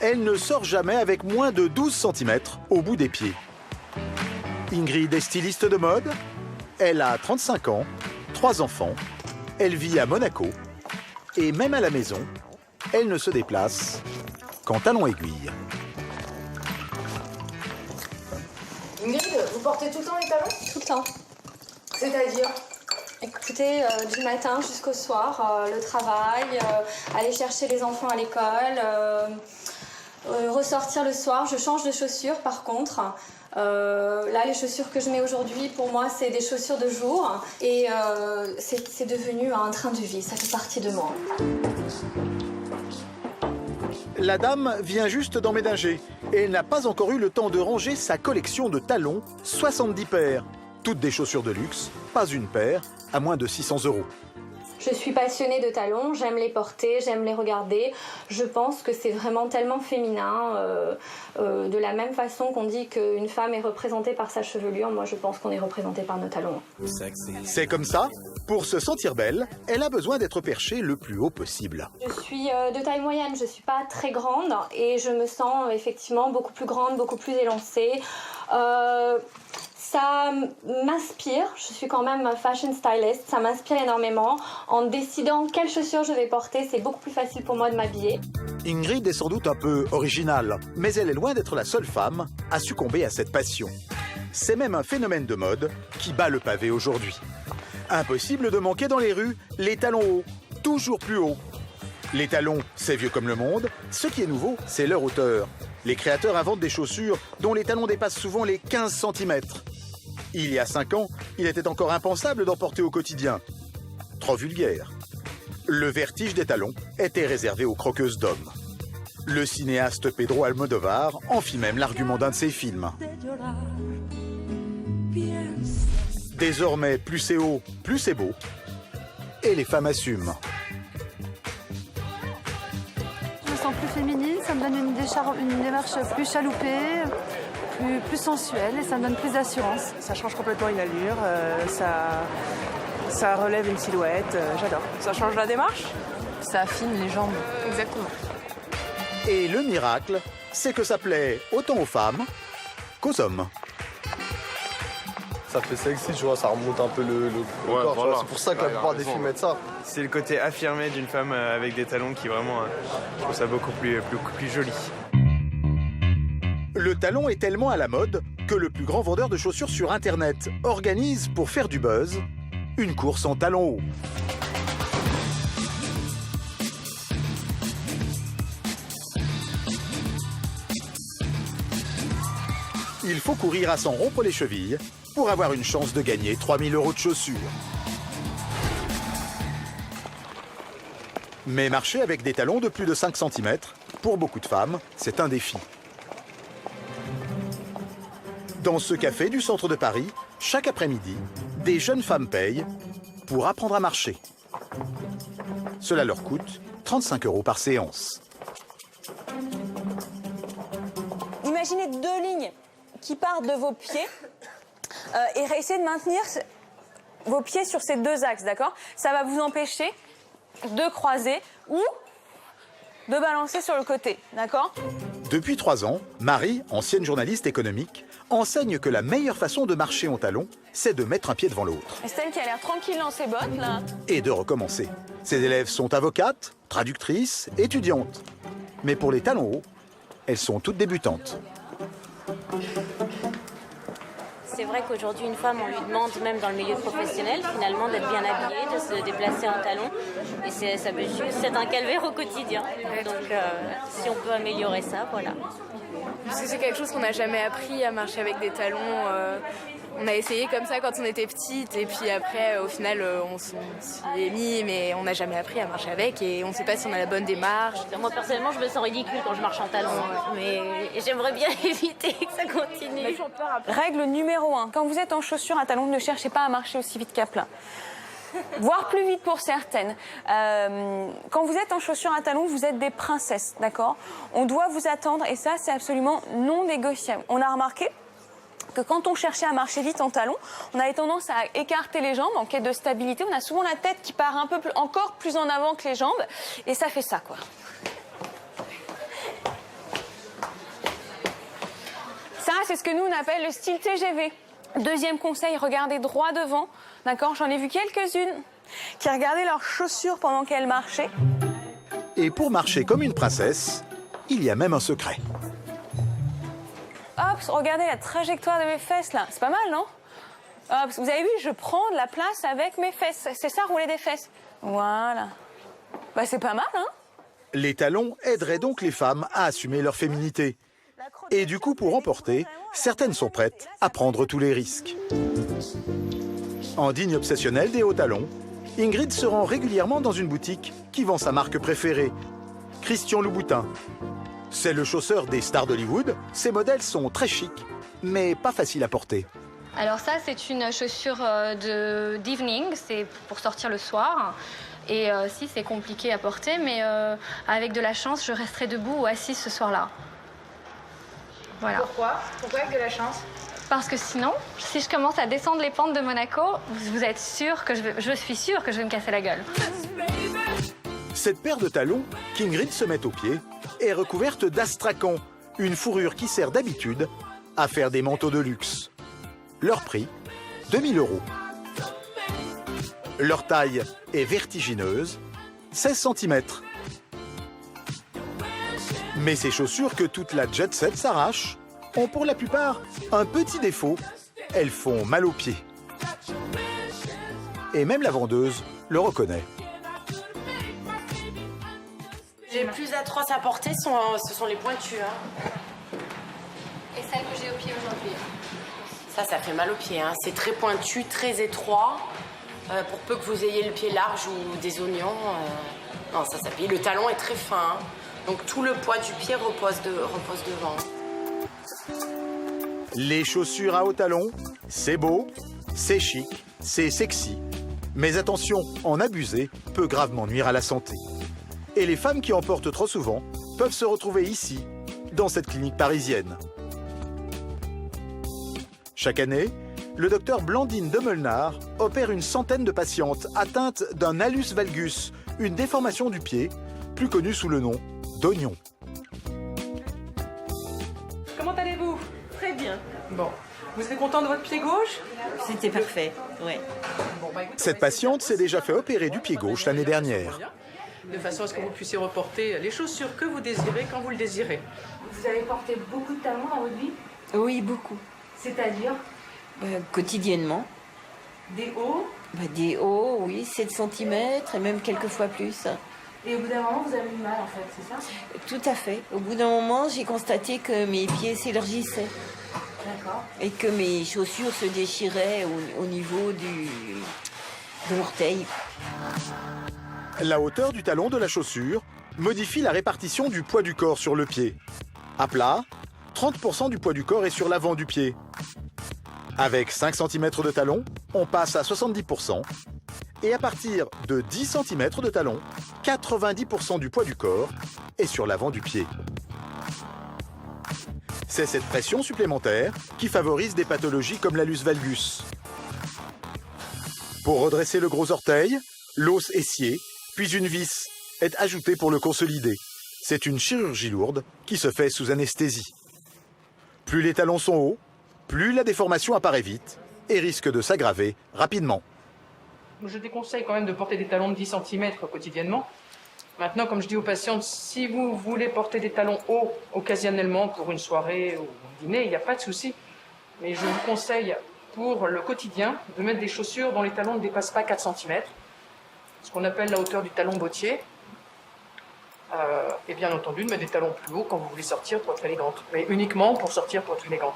elle ne sort jamais avec moins de 12 cm au bout des pieds. Ingrid est styliste de mode. Elle a 35 ans, 3 enfants. Elle vit à Monaco. Et même à la maison, elle ne se déplace qu'en talons aiguilles. Ingrid, vous portez tout le temps les talons? Tout le temps. C'est-à-dire? Écoutez, du matin jusqu'au soir, le travail, aller chercher les enfants à l'école, ressortir le soir. Je change de chaussures par contre. Là, les chaussures que je mets aujourd'hui, pour moi, c'est des chaussures de jour. Et c'est devenu un train de vie, ça fait partie de moi. La dame vient juste d'emménager et elle n'a pas encore eu le temps de ranger sa collection de talons, 70 paires. Toutes des chaussures de luxe, pas une paire, à moins de 600 €. Je suis passionnée de talons, j'aime les porter, j'aime les regarder. Je pense que c'est vraiment tellement féminin. De la même façon qu'on dit qu'une femme est représentée par sa chevelure, moi je pense qu'on est représenté par nos talons. C'est comme ça, pour se sentir belle, elle a besoin d'être perchée le plus haut possible. Je suis de taille moyenne, je ne suis pas très grande et je me sens effectivement beaucoup plus grande, beaucoup plus élancée. Ça m'inspire, je suis quand même fashion stylist, ça m'inspire énormément. En décidant quelles chaussures je vais porter, c'est beaucoup plus facile pour moi de m'habiller. Ingrid est sans doute un peu originale, mais elle est loin d'être la seule femme à succomber à cette passion. C'est même un phénomène de mode qui bat le pavé aujourd'hui. Impossible de manquer dans les rues les talons hauts, toujours plus hauts. Les talons, c'est vieux comme le monde. Ce qui est nouveau, c'est leur hauteur. Les créateurs inventent des chaussures dont les talons dépassent souvent les 15 cm. Il y a 5 ans, il était encore impensable d'en porter au quotidien. Trop vulgaire. Le vertige des talons était réservé aux croqueuses d'hommes. Le cinéaste Pedro Almodóvar en fit même l'argument d'un de ses films. Désormais, plus c'est haut, plus c'est beau. Et les femmes assument. Je me sens plus féminine, ça me donne une démarche plus chaloupée, plus sensuelle et ça me donne plus d'assurance. Ça change complètement une allure, ça relève une silhouette, j'adore. Ça change la démarche? Ça affine les jambes. Exactement. Et le miracle, c'est que ça plaît autant aux femmes qu'aux hommes. Ça fait sexy, tu vois, ça remonte un peu le corps. Voilà. C'est pour ça que la plupart des filles mettent ça. C'est le côté affirmé d'une femme avec des talons qui vraiment, je trouve ça beaucoup plus joli. Le talon est tellement à la mode que le plus grand vendeur de chaussures sur Internet organise, pour faire du buzz, une course en talons hauts. Il faut courir à s'en rompre les chevilles pour avoir une chance de gagner 3000 € de chaussures. Mais marcher avec des talons de plus de 5 cm, pour beaucoup de femmes, c'est un défi. Dans ce café du centre de Paris, chaque après-midi, des jeunes femmes payent pour apprendre à marcher. Cela leur coûte 35 € par séance. Imaginez 2 lignes qui partent de vos pieds et essayez de maintenir vos pieds sur ces 2 axes, d'accord? Ça va vous empêcher de croiser ou de balancer sur le côté, d'accord? Depuis 3 ans, Marie, ancienne journaliste économique, enseigne que la meilleure façon de marcher en talons, c'est de mettre un pied devant l'autre. Estelle qui a l'air tranquille dans ses bottes, là. Et de recommencer. Ses élèves sont avocates, traductrices, étudiantes. Mais pour les talons hauts, elles sont toutes débutantes. C'est vrai qu'aujourd'hui, une femme, on lui demande, même dans le milieu professionnel, finalement, d'être bien habillée, de se déplacer en talons. Et ça peut juste être un calvaire au quotidien. Donc, si on peut améliorer ça, voilà. Parce que c'est quelque chose qu'on n'a jamais appris à marcher avec des talons. On a essayé comme ça quand on était petite et puis après au final on s'y est mis mais on n'a jamais appris à marcher avec et on ne sait pas si on a la bonne démarche. Moi personnellement je me sens ridicule quand je marche en talons mais j'aimerais bien éviter que ça continue. Règle numéro 1, quand vous êtes en chaussures à talons, ne cherchez pas à marcher aussi vite qu'à plat. Voire plus vite pour certaines. Quand vous êtes en chaussures à talons, vous êtes des princesses, d'accord? On doit vous attendre et ça c'est absolument non négociable. On a remarqué que quand on cherchait à marcher vite en talons, on avait tendance à écarter les jambes en quête de stabilité. On a souvent la tête qui part un peu plus, encore plus en avant que les jambes. Et ça fait ça, quoi. Ça, c'est ce que nous, on appelle le style TGV. Deuxième conseil, regardez droit devant. D'accord? J'en ai vu quelques-unes qui regardaient leurs chaussures pendant qu'elles marchaient. Et pour marcher comme une princesse, il y a même un secret. Hop, regardez la trajectoire de mes fesses, là. C'est pas mal, non? Hop, vous avez vu, je prends de la place avec mes fesses. C'est ça, rouler des fesses. Voilà. Bah, c'est pas mal, hein? Les talons aideraient donc les femmes à assumer leur féminité. Et du coup, pour emporter, certaines sont prêtes à prendre tous les risques. En digne obsessionnelle des hauts talons, Ingrid se rend régulièrement dans une boutique qui vend sa marque préférée, Christian Louboutin. C'est le chausseur des stars d'Hollywood. Ses modèles sont très chics, mais pas faciles à porter. Alors ça, c'est une chaussure d'evening, c'est pour sortir le soir. Et si, c'est compliqué à porter, mais avec de la chance, je resterai debout ou assise ce soir-là. Voilà. Pourquoi avec de la chance? Parce que sinon, si je commence à descendre les pentes de Monaco, vous êtes sûr que je suis sûre que je vais me casser la gueule. Cette paire de talons qu'Ingrid se met aux pieds est recouverte d'astrakan, une fourrure qui sert d'habitude à faire des manteaux de luxe. Leur prix, 2 000 €. Leur taille est vertigineuse, 16 cm. Mais ces chaussures que toute la jet set s'arrache ont pour la plupart un petit défaut, elles font mal aux pieds. Et même la vendeuse le reconnaît. Les plus atroces à porter, ce sont les pointues. Hein. Et celle que j'ai au pied aujourd'hui? Ça fait mal aux pieds. Hein. C'est très pointu, très étroit. Pour peu que vous ayez le pied large ou des oignons, non, ça pied. Le talon est très fin. Hein. Donc tout le poids du pied repose devant. Les chaussures à hauts talons, c'est beau, c'est chic, c'est sexy. Mais attention, en abuser peut gravement nuire à la santé. Et les femmes qui en portent trop souvent peuvent se retrouver ici, dans cette clinique parisienne. Chaque année, le docteur Blandine Demelnard opère une centaine de patientes atteintes d'un hallus valgus, une déformation du pied, plus connue sous le nom d'oignon. Comment allez-vous? Très bien. Bon. Vous êtes content de votre pied gauche? C'était parfait, oui. Cette patiente s'est déjà fait opérer du pied gauche l'année dernière. De façon à ce que vous puissiez reporter les chaussures que vous désirez quand vous le désirez. Vous avez porté beaucoup de talons dans votre vie? Oui, beaucoup. C'est-à-dire? Quotidiennement. Des hauts? Des hauts, oui, 7 cm et même quelques fois plus. Et au bout d'un moment, vous avez eu mal, en fait, c'est ça? Tout à fait. Au bout d'un moment, j'ai constaté que mes pieds s'élargissaient. D'accord. Et que mes chaussures se déchiraient au niveau de l'orteil. La hauteur du talon de la chaussure modifie la répartition du poids du corps sur le pied. À plat, 30% du poids du corps est sur l'avant du pied. Avec 5 cm de talon, on passe à 70%. Et à partir de 10 cm de talon, 90% du poids du corps est sur l'avant du pied. C'est cette pression supplémentaire qui favorise des pathologies comme l'hallus valgus. Pour redresser le gros orteil, l'os est scié, puis une vis est ajoutée pour le consolider. C'est une chirurgie lourde qui se fait sous anesthésie. Plus les talons sont hauts, plus la déformation apparaît vite et risque de s'aggraver rapidement. Je déconseille quand même de porter des talons de 10 cm quotidiennement. Maintenant, comme je dis aux patientes, si vous voulez porter des talons hauts occasionnellement pour une soirée ou un dîner, il n'y a pas de souci. Mais je vous conseille pour le quotidien de mettre des chaussures dont les talons ne dépassent pas 4 cm, ce qu'on appelle la hauteur du talon bottier. Et bien entendu, de mettre des talons plus hauts quand vous voulez sortir pour être élégante. Mais uniquement pour sortir pour être élégante.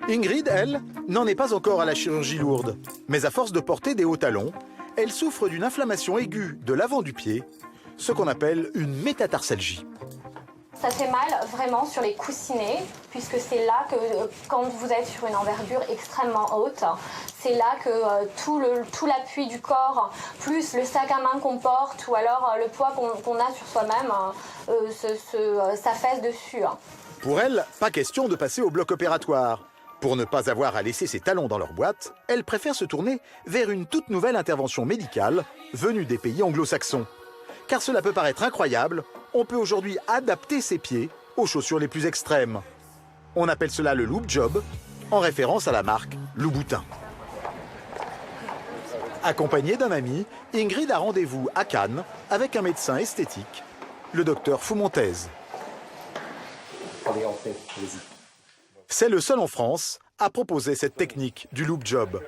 Ingrid, elle, n'en est pas encore à la chirurgie lourde. Mais à force de porter des hauts talons, elle souffre d'une inflammation aiguë de l'avant du pied, ce qu'on appelle une métatarsalgie. Ça fait mal vraiment sur les coussinets, puisque c'est là que, quand vous êtes sur une envergure extrêmement haute, c'est là que tout l'appui du corps, plus le sac à main qu'on porte, ou alors le poids qu'on a sur soi-même, s'affaisse dessus. Pour elle, pas question de passer au bloc opératoire. Pour ne pas avoir à laisser ses talons dans leur boîte, elle préfère se tourner vers une toute nouvelle intervention médicale venue des pays anglo-saxons. Car cela peut paraître incroyable, on peut aujourd'hui adapter ses pieds aux chaussures les plus extrêmes. On appelle cela le loop job, en référence à la marque Louboutin. Accompagnée d'un ami, Ingrid a rendez-vous à Cannes avec un médecin esthétique, le docteur Foumontez. C'est le seul en France à proposer cette technique du loop job.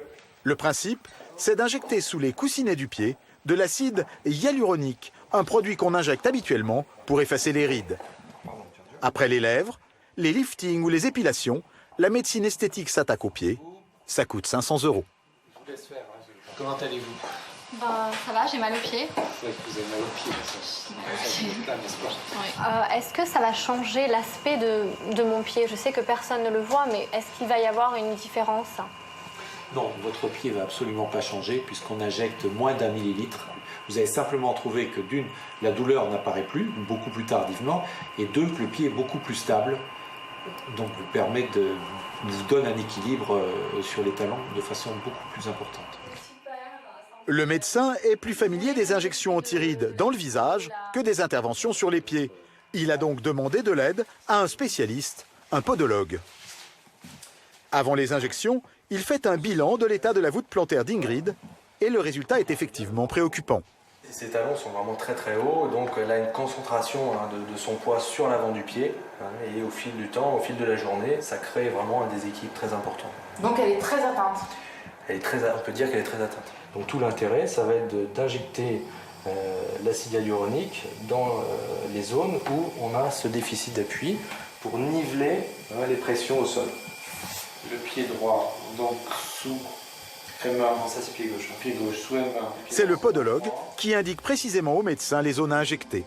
Le principe, c'est d'injecter sous les coussinets du pied de l'acide hyaluronique, un produit qu'on injecte habituellement pour effacer les rides. Après les lèvres, les liftings ou les épilations, la médecine esthétique s'attaque aux pieds. Ça coûte 500 €. Comment allez-vous? Ça va, j'ai mal aux pieds. C'est vrai que vous avez mal aux pieds, ça. Est-ce que ça va changer l'aspect de mon pied? Je sais que personne ne le voit, mais est-ce qu'il va y avoir une différence? Non, votre pied ne va absolument pas changer puisqu'on injecte moins d'1 millilitre. Vous allez simplement trouver que d'une, la douleur n'apparaît plus, beaucoup plus tardivement, et deux, que le pied est beaucoup plus stable, donc vous donne un équilibre sur les talons de façon beaucoup plus importante. Le médecin est plus familier des injections anti-rides dans le visage que des interventions sur les pieds. Il a donc demandé de l'aide à un spécialiste, un podologue. Avant les injections, il fait un bilan de l'état de la voûte plantaire d'Ingrid et le résultat est effectivement préoccupant. Ses talons sont vraiment très très hauts, donc elle a une concentration de son poids sur l'avant du pied. Et au fil du temps, au fil de la journée, ça crée vraiment un déséquilibre très important. Donc elle est très atteinte. On peut dire qu'elle est très atteinte. Donc tout l'intérêt, ça va être d'injecter l'acide hyaluronique dans les zones où on a ce déficit d'appui pour niveler les pressions au sol. Le pied droit, donc sous M1, ça c'est pied gauche, pied gauche sous M1. C'est le podologue qui indique précisément au médecin les zones à injecter.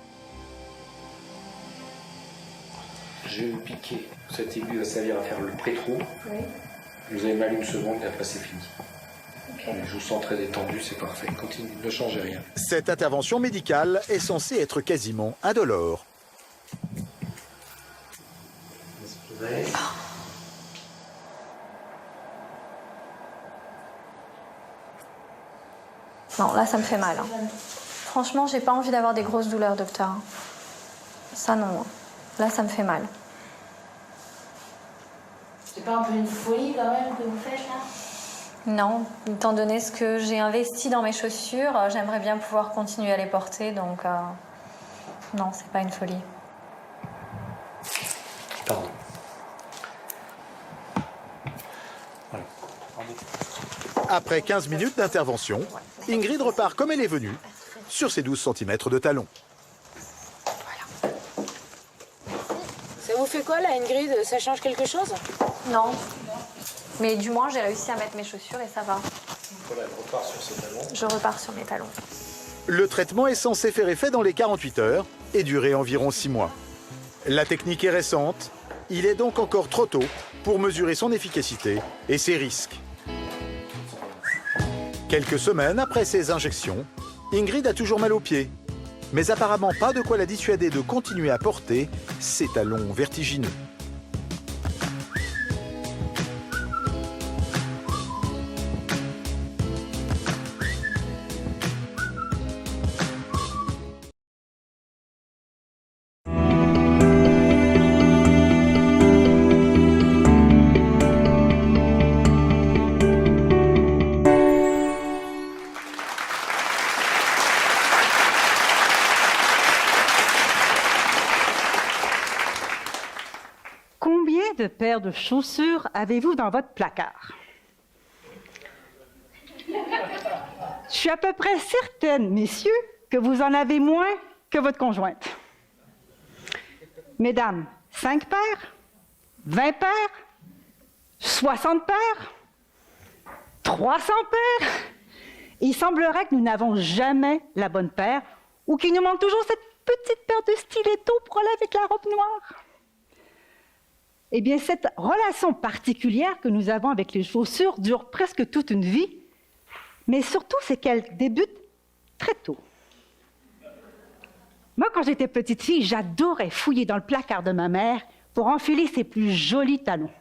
Je vais piquer. Cette aiguille va servir à faire le pré-trou. Oui. Vous avez mal une seconde et après c'est fini. Okay. Je vous sens très détendu, c'est parfait. Continue, ne changez rien. Cette intervention médicale est censée être quasiment indolore. Respirez. Non, là, ça me fait mal. Franchement, j'ai pas envie d'avoir des grosses douleurs, docteur. Ça, non. Là, ça me fait mal. C'est pas un peu une folie, quand même, que vous faites, là? Non, étant donné ce que j'ai investi dans mes chaussures, j'aimerais bien pouvoir continuer à les porter, donc... Non, c'est pas une folie. Pardon. Voilà. Après 15 minutes d'intervention, Ingrid repart comme elle est venue, sur ses 12 cm de talons. Voilà. Ça vous fait quoi, là, Ingrid? Ça change quelque chose? Non. Mais du moins, j'ai réussi à mettre mes chaussures et ça va. Voilà, elle repart sur ses talons. Je repars sur mes talons. Le traitement est censé faire effet dans les 48 heures et durer environ 6 mois. La technique est récente, il est donc encore trop tôt pour mesurer son efficacité et ses risques. Quelques semaines après ces injections, Ingrid a toujours mal aux pieds, mais apparemment pas de quoi la dissuader de continuer à porter ses talons vertigineux. De paires de chaussures avez-vous dans votre placard? Je suis à peu près certaine, messieurs, que vous en avez moins que votre conjointe. Mesdames, 5 paires? 20 paires? 60 paires? 300 paires? Il semblerait que nous n'avons jamais la bonne paire ou qu'il nous manque toujours cette petite paire de stilettos pour aller avec la robe noire. Eh bien, cette relation particulière que nous avons avec les chaussures dure presque toute une vie, mais surtout, c'est qu'elle débute très tôt. Moi, quand j'étais petite fille, j'adorais fouiller dans le placard de ma mère pour enfiler ses plus jolis talons.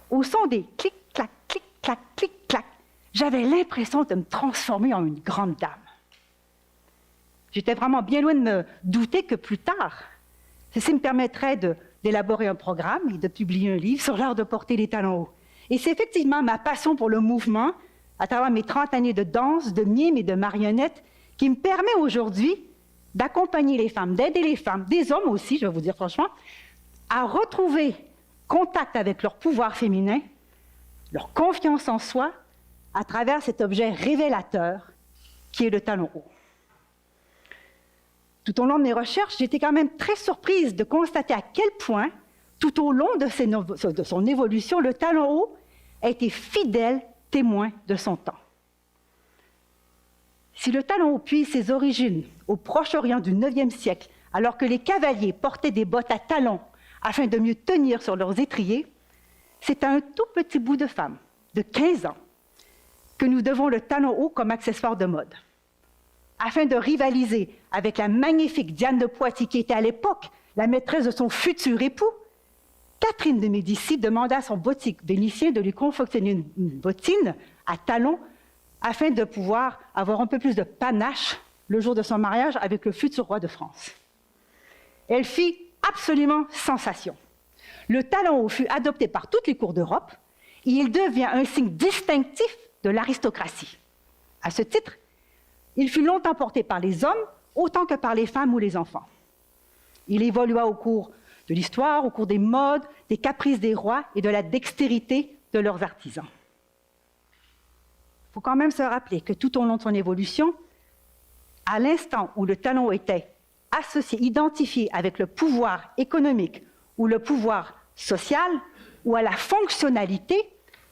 Au son des clic-clac, clic-clac, clic-clac, j'avais l'impression de me transformer en une grande dame. J'étais vraiment bien loin de me douter que plus tard, ceci me permettrait de d'élaborer un programme et de publier un livre sur l'art de porter les talons hauts. Et c'est effectivement ma passion pour le mouvement, à travers mes 30 années de danse, de mime et de marionnette, qui me permet aujourd'hui d'accompagner les femmes, d'aider les femmes, des hommes aussi, je vais vous dire franchement, à retrouver contact avec leur pouvoir féminin, leur confiance en soi, à travers cet objet révélateur qui est le talon haut. Tout au long de mes recherches, j'étais quand même très surprise de constater à quel point, tout au long de son évolution, le talon haut a été fidèle témoin de son temps. Si le talon haut puise ses origines au Proche-Orient du IXe siècle, alors que les cavaliers portaient des bottes à talons afin de mieux tenir sur leurs étriers, c'est à un tout petit bout de femme, de 15 ans, que nous devons le talon haut comme accessoire de mode. Afin de rivaliser avec la magnifique Diane de Poitiers, qui était à l'époque la maîtresse de son futur époux, Catherine de Médicis demanda à son boutique vénitien de lui confectionner une bottine à talons afin de pouvoir avoir un peu plus de panache le jour de son mariage avec le futur roi de France. Elle fit absolument sensation. Le talon haut fut adopté par toutes les cours d'Europe et il devient un signe distinctif de l'aristocratie. À ce titre, il fut longtemps porté par les hommes autant que par les femmes ou les enfants. Il évolua au cours de l'histoire, au cours des modes, des caprices des rois et de la dextérité de leurs artisans. Il faut quand même se rappeler que tout au long de son évolution, à l'instant où le talon haut était associé, identifié avec le pouvoir économique ou le pouvoir social ou à la fonctionnalité,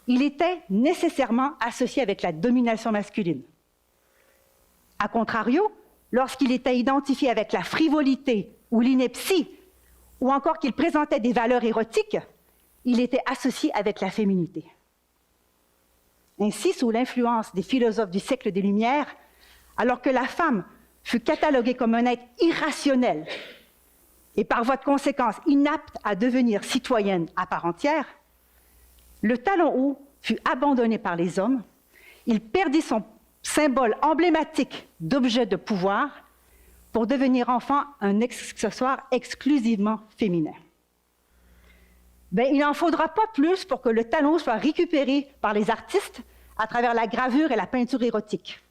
il était nécessairement associé avec la domination masculine. A contrario, lorsqu'il était identifié avec la frivolité ou l'ineptie, ou encore qu'il présentait des valeurs érotiques, il était associé avec la féminité. Ainsi, sous l'influence des philosophes du siècle des Lumières, alors que la femme fut cataloguée comme un être irrationnel et par voie de conséquence inapte à devenir citoyenne à part entière, le talon haut fut abandonné par les hommes, il perdit son symbole emblématique d'objet de pouvoir pour devenir enfin un accessoire exclusivement féminin. Il n'en faudra pas plus pour que le talon soit récupéré par les artistes à travers la gravure et la peinture érotique.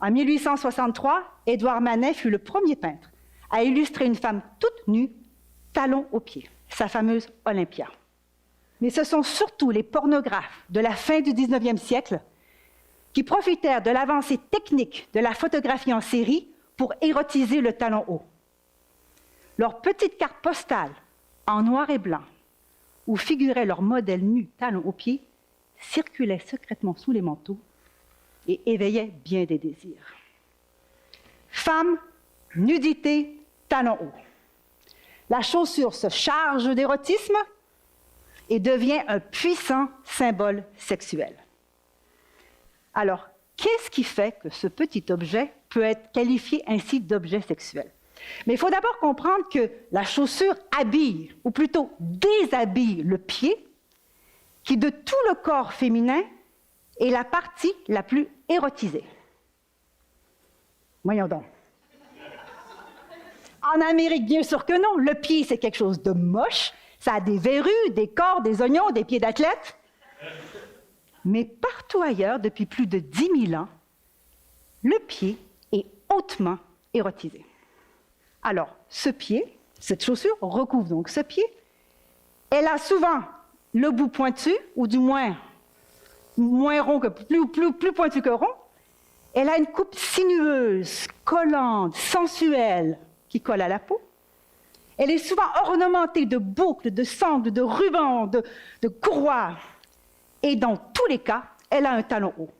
En 1863, Édouard Manet fut le premier peintre à illustrer une femme toute nue, talons aux pieds, sa fameuse Olympia. Mais ce sont surtout les pornographes de la fin du 19e siècle qui profitèrent de l'avancée technique de la photographie en série pour érotiser le talon haut. Leurs petites cartes postales en noir et blanc, où figurait leur modèle nu, talons aux pieds, circulaient secrètement sous les manteaux et éveillaient bien des désirs. Femme, nudité, talons hauts. La chaussure se charge d'érotisme et devient un puissant symbole sexuel. Alors, qu'est-ce qui fait que ce petit objet peut être qualifié ainsi d'objet sexuel? Mais il faut d'abord comprendre que la chaussure habille, ou plutôt déshabille le pied, qui de tout le corps féminin est la partie la plus érotisée. Voyons donc. En Amérique, bien sûr que non. Le pied, c'est quelque chose de moche. Ça a des verrues, des cordes, des oignons, des pieds d'athlète. Mais partout ailleurs, depuis plus de 10 000 ans, le pied est hautement érotisé. Alors, ce pied, cette chaussure recouvre donc ce pied. Elle a souvent le bout pointu, ou du moins rond que plus pointu que rond. Elle a une coupe sinueuse, collante, sensuelle, qui colle à la peau. Elle est souvent ornementée de boucles, de sangles, de rubans, de courroies. Et dans tous les cas, elle a un talon haut.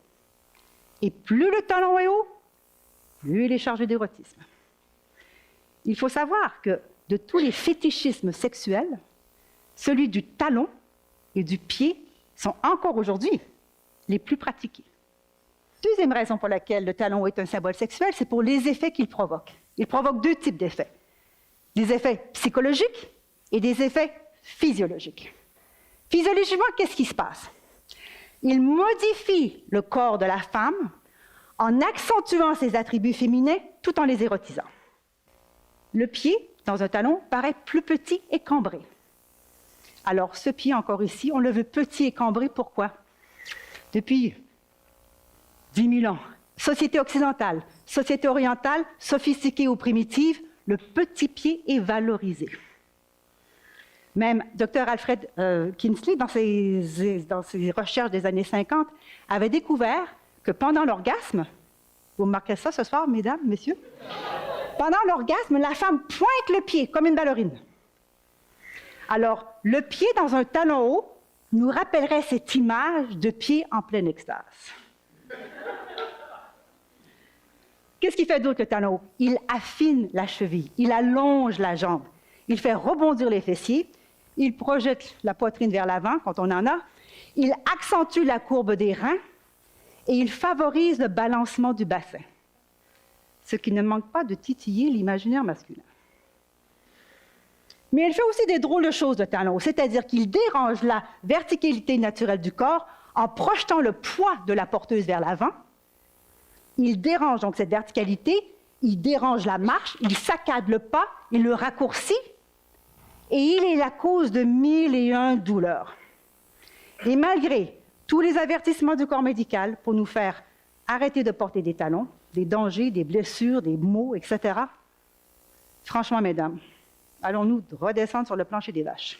Et plus le talon est haut, plus il est chargé d'érotisme. Il faut savoir que de tous les fétichismes sexuels, celui du talon et du pied sont encore aujourd'hui les plus pratiqués. Deuxième raison pour laquelle le talon haut est un symbole sexuel, c'est pour les effets qu'il provoque. Il provoque deux types d'effets. Des effets psychologiques et des effets physiologiques. Physiologiquement, qu'est-ce qui se passe? Il modifie le corps de la femme en accentuant ses attributs féminins tout en les érotisant. Le pied dans un talon paraît plus petit et cambré. Alors, ce pied, encore ici, on le veut petit et cambré. Pourquoi? Depuis 10 000 ans, société occidentale, société orientale, sophistiquée ou primitive, le petit pied est valorisé. Même Dr. Alfred Kinsley, dans ses recherches des années 50, avait découvert que pendant l'orgasme, vous marquez ça ce soir, mesdames, messieurs, pendant l'orgasme, la femme pointe le pied comme une ballerine. Alors, le pied dans un talon haut nous rappellerait cette image de pied en pleine extase. Qu'est-ce qu'il fait d'autre que le talon haut? Il affine la cheville, il allonge la jambe, il fait rebondir les fessiers, il projette la poitrine vers l'avant quand on en a, il accentue la courbe des reins et il favorise le balancement du bassin, ce qui ne manque pas de titiller l'imaginaire masculin. Mais il fait aussi des drôles de choses, le talon haut, c'est-à-dire qu'il dérange la verticalité naturelle du corps en projetant le poids de la porteuse vers l'avant. Il dérange donc cette verticalité, il dérange la marche, il saccade le pas, il le raccourcit, et il est la cause de 1001 douleurs. Et malgré tous les avertissements du corps médical pour nous faire arrêter de porter des talons, des dangers, des blessures, des maux, etc., franchement, mesdames, allons-nous redescendre sur le plancher des vaches.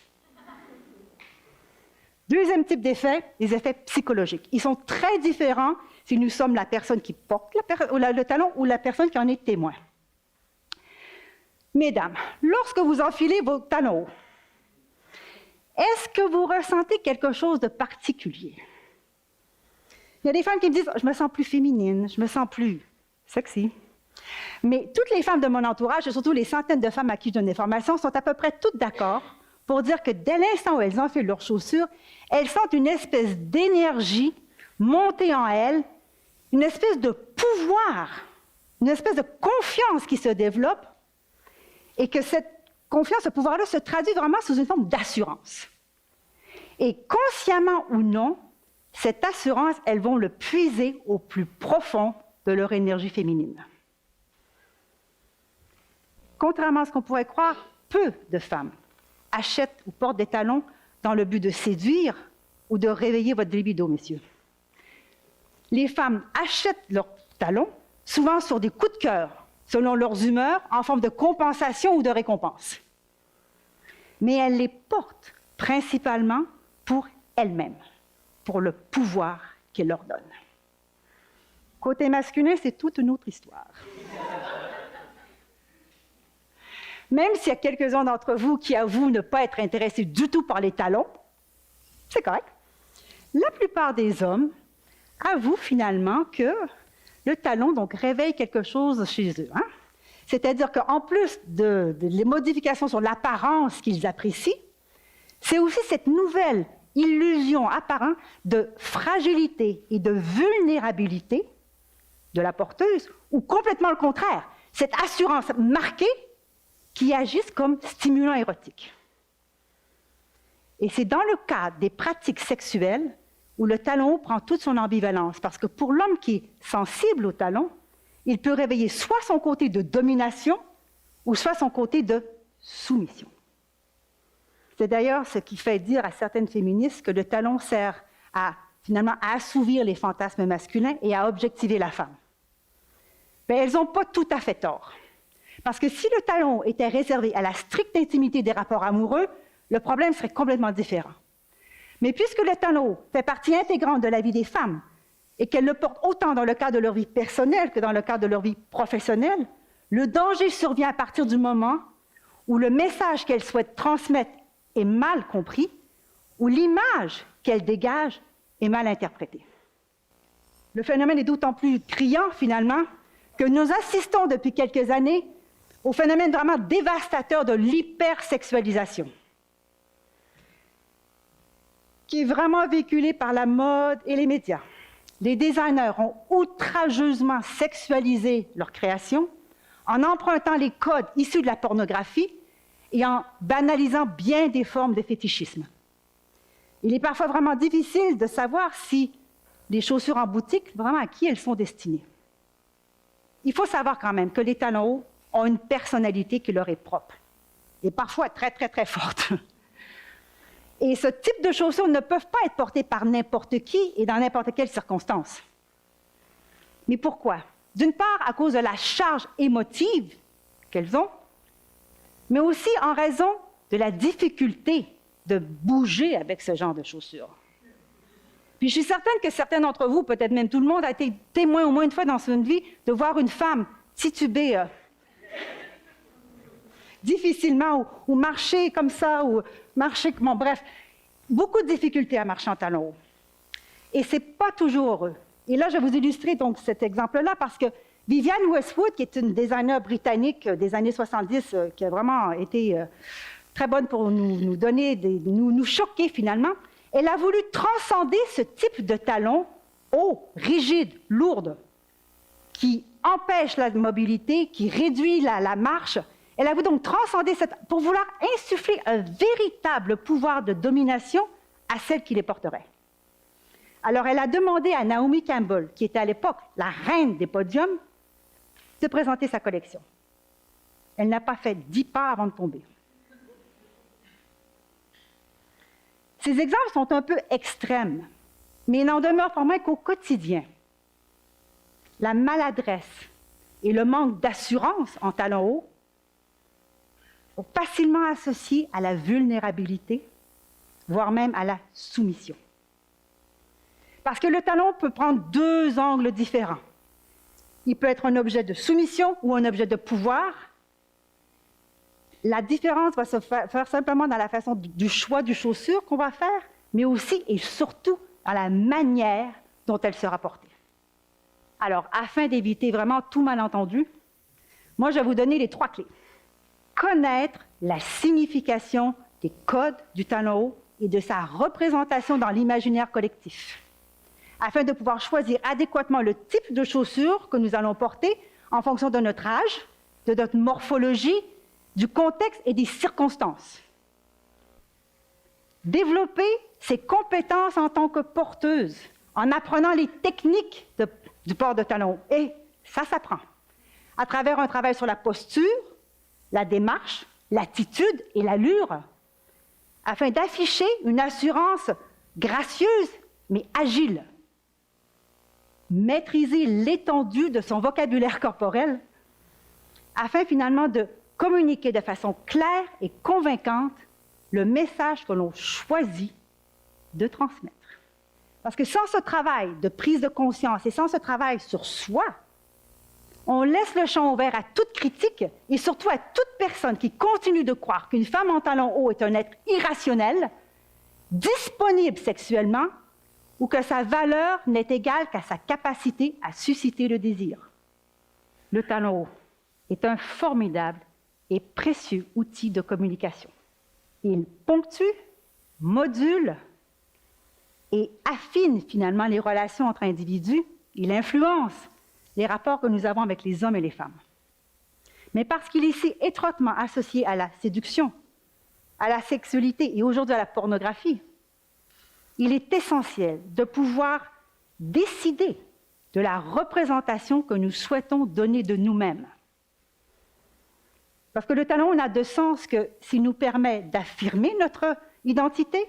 Deuxième type d'effet, les effets psychologiques. Ils sont très différents si nous sommes la personne qui porte le talon ou la personne qui en est témoin. Mesdames, lorsque vous enfilez vos talons hauts, est-ce que vous ressentez quelque chose de particulier? Il y a des femmes qui me disent « je me sens plus féminine, je me sens plus sexy ». Mais toutes les femmes de mon entourage, et surtout les centaines de femmes à qui je donne des formations, sont à peu près toutes d'accord pour dire que dès l'instant où elles enfilent leurs chaussures, elles sentent une espèce d'énergie monter en elles, une espèce de pouvoir, une espèce de confiance qui se développe, et que cette confiance, ce pouvoir-là, se traduit vraiment sous une forme d'assurance. Et consciemment ou non, cette assurance, elles vont le puiser au plus profond de leur énergie féminine. Contrairement à ce qu'on pourrait croire, peu de femmes achètent ou portent des talons dans le but de séduire ou de réveiller votre libido, messieurs. Les femmes achètent leurs talons souvent sur des coups de cœur, selon leurs humeurs, en forme de compensation ou de récompense. Mais elles les portent principalement pour elles-mêmes, pour le pouvoir qu'elles leur donnent. Côté masculin, c'est toute une autre histoire. Même s'il y a quelques-uns d'entre vous qui avouent ne pas être intéressés du tout par les talons, c'est correct. La plupart des hommes avouent finalement que le talon donc, réveille quelque chose chez eux. Hein? C'est-à-dire qu'en plus les modifications sur l'apparence qu'ils apprécient, c'est aussi cette nouvelle illusion apparente de fragilité et de vulnérabilité de la porteuse, ou complètement le contraire, cette assurance marquée qui agissent comme stimulants érotiques. Et c'est dans le cadre des pratiques sexuelles où le talon haut prend toute son ambivalence, parce que pour l'homme qui est sensible au talon, il peut réveiller soit son côté de domination, ou soit son côté de soumission. C'est d'ailleurs ce qui fait dire à certaines féministes que le talon sert finalement à assouvir les fantasmes masculins et à objectiver la femme. Mais elles n'ont pas tout à fait tort. Parce que si le talon était réservé à la stricte intimité des rapports amoureux, le problème serait complètement différent. Mais puisque le talon fait partie intégrante de la vie des femmes et qu'elles le portent autant dans le cadre de leur vie personnelle que dans le cadre de leur vie professionnelle, le danger survient à partir du moment où le message qu'elles souhaitent transmettre est mal compris, ou l'image qu'elles dégagent est mal interprétée. Le phénomène est d'autant plus criant, finalement, que nous assistons depuis quelques années au phénomène vraiment dévastateur de l'hypersexualisation, qui est vraiment véhiculé par la mode et les médias. Les designers ont outrageusement sexualisé leur création en empruntant les codes issus de la pornographie et en banalisant bien des formes de fétichisme. Il est parfois vraiment difficile de savoir si les chaussures en boutique, vraiment à qui elles sont destinées. Il faut savoir quand même que les talons hauts ont une personnalité qui leur est propre. et parfois très, très, très fortes. Et ce type de chaussures ne peuvent pas être portées par n'importe qui et dans n'importe quelle circonstance. Mais pourquoi? D'une part, à cause de la charge émotive qu'elles ont, mais aussi en raison de la difficulté de bouger avec ce genre de chaussures. Puis je suis certaine que certains d'entre vous, peut-être même tout le monde, a été témoin au moins une fois dans son vie de voir une femme tituber difficilement ou marcher comme ça, ou marcher, bon, bref, beaucoup de difficultés à marcher en talons hauts. Et ce n'est pas toujours heureux. Et là, je vais vous illustrer donc cet exemple-là parce que Vivienne Westwood, qui est une designer britannique des années 70, qui a vraiment été très bonne pour nous donner, nous choquer finalement, elle a voulu transcender ce type de talons hauts, rigides, lourds, qui empêchent la mobilité, qui réduit la marche. Elle a voulu donc transcender pour vouloir insuffler un véritable pouvoir de domination à celle qui les porterait. Alors, elle a demandé à Naomi Campbell, qui était à l'époque la reine des podiums, de présenter sa collection. Elle n'a pas fait 10 pas avant de tomber. Ces exemples sont un peu extrêmes, mais il n'en demeure pas moins qu'au quotidien, la maladresse et le manque d'assurance en talons hauts sont facilement associés à la vulnérabilité, voire même à la soumission. Parce que le talon peut prendre deux angles différents. Il peut être un objet de soumission ou un objet de pouvoir. La différence va se faire simplement dans la façon du choix du chaussure qu'on va faire, mais aussi et surtout dans la manière dont elle sera portée. Alors, afin d'éviter vraiment tout malentendu, moi, je vais vous donner les 3 clés. Connaître la signification des codes du talon haut et de sa représentation dans l'imaginaire collectif, afin de pouvoir choisir adéquatement le type de chaussures que nous allons porter en fonction de notre âge, de notre morphologie, du contexte et des circonstances. Développer ses compétences en tant que porteuse, en apprenant les techniques du port de talons hauts. Et ça s'apprend à travers un travail sur la posture, la démarche, l'attitude et l'allure, afin d'afficher une assurance gracieuse mais agile. Maîtriser l'étendue de son vocabulaire corporel, afin finalement de communiquer de façon claire et convaincante le message que l'on choisit de transmettre. Parce que sans ce travail de prise de conscience et sans ce travail sur soi, on laisse le champ ouvert à toute critique et surtout à toute personne qui continue de croire qu'une femme en talons hauts est un être irrationnel, disponible sexuellement, ou que sa valeur n'est égale qu'à sa capacité à susciter le désir. Le talon haut est un formidable et précieux outil de communication. Il ponctue, module et affine finalement les relations entre individus. Il influence les rapports que nous avons avec les hommes et les femmes. Mais parce qu'il est si étroitement associé à la séduction, à la sexualité et aujourd'hui à la pornographie, il est essentiel de pouvoir décider de la représentation que nous souhaitons donner de nous-mêmes. Parce que le talon n'a de sens que s'il nous permet d'affirmer notre identité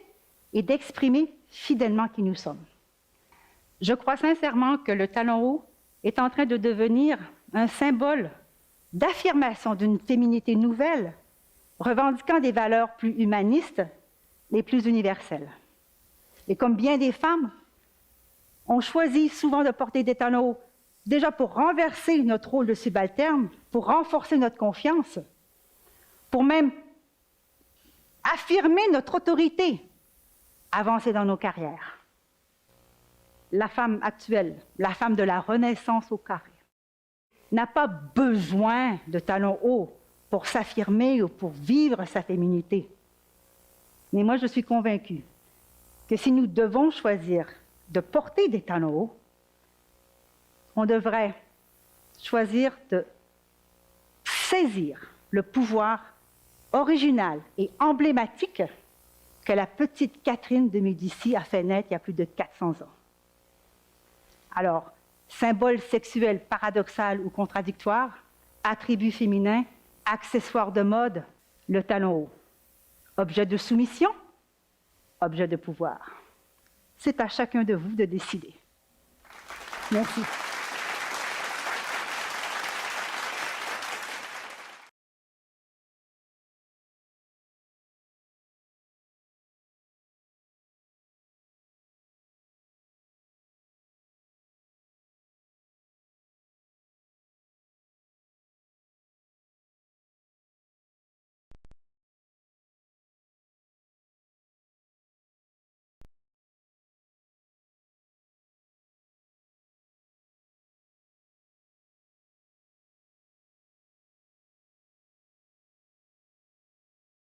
et d'exprimer fidèlement qui nous sommes. Je crois sincèrement que le talon haut est en train de devenir un symbole d'affirmation d'une féminité nouvelle, revendiquant des valeurs plus humanistes et plus universelles. Et comme bien des femmes, on choisit souvent de porter des talons hauts, déjà pour renverser notre rôle de subalterne, pour renforcer notre confiance, pour même affirmer notre autorité, avancer dans nos carrières. La femme actuelle, la femme de la Renaissance au carré, n'a pas besoin de talons hauts pour s'affirmer ou pour vivre sa féminité. Mais moi, je suis convaincue que si nous devons choisir de porter des talons hauts, on devrait choisir de saisir le pouvoir original et emblématique que la petite Catherine de Médicis a fait naître il y a plus de 400 ans. Alors, symbole sexuel paradoxal ou contradictoire, attribut féminin, accessoire de mode, Le talon haut, objet de soumission, objet de pouvoir. C'est à chacun de vous de décider. Merci.